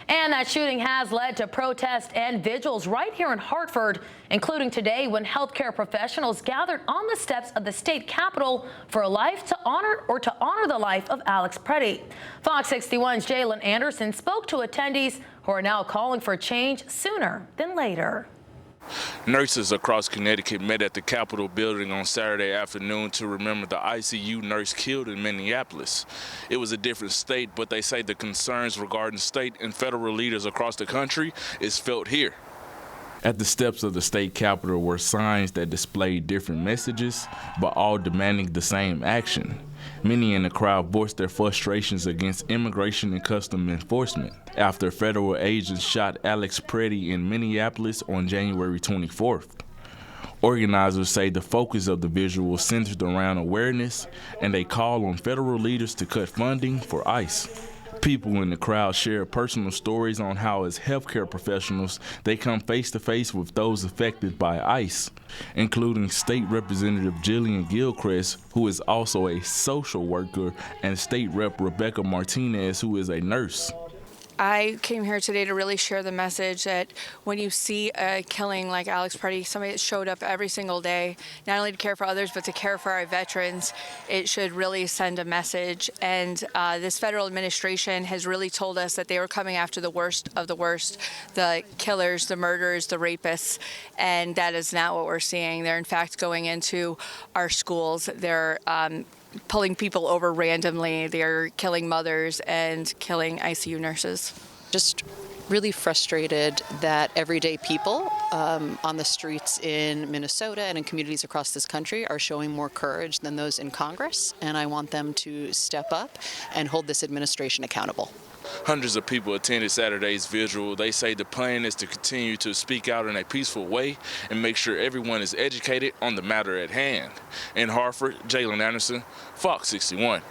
And that shooting has led to protests and vigils right here in Hartford, including today when healthcare professionals gathered on the steps of the state capitol for a life to honor the life of Alex Pretti. Fox 61's Jalen Anderson spoke to attendees who are now calling for change sooner than later. Nurses across Connecticut met at the Capitol building on Saturday afternoon to remember the ICU nurse killed in Minneapolis. It was a different state, but they say the concerns regarding state and federal leaders across the country is felt here. At the steps of the state capitol were signs that displayed different messages, but all demanding the same action. Many in the crowd voiced their frustrations against immigration and customs enforcement after federal agents shot Alex Pretti in Minneapolis on January 24th. Organizers say the focus of the vigil was centered around awareness, and they call on federal leaders to cut funding for ICE. People in the crowd shared personal stories on how, as healthcare professionals, they come face to face with those affected by ICE, including State Representative Jillian Gilchrist, who is also a social worker, and State Rep Rebecca Martinez, who is a nurse. I came here today to really share the message that when you see a killing like Alex Pretti, somebody that showed up every single day, not only to care for others, but to care for our veterans, it should really send a message. And this federal administration has really told us that they were coming after the worst of the worst, the killers, the murderers, the rapists, and that is not what we're seeing. They're in fact going into our schools. They're pulling people over randomly. They're killing mothers and killing ICU nurses. Just really frustrated that everyday people on the streets in Minnesota and in communities across this country are showing more courage than those in Congress, and I want them to step up and hold this administration accountable. Hundreds of people attended Saturday's vigil. They say the plan is to continue to speak out in a peaceful way and make sure everyone is educated on the matter at hand. In Hartford, Jalen Anderson, Fox 61.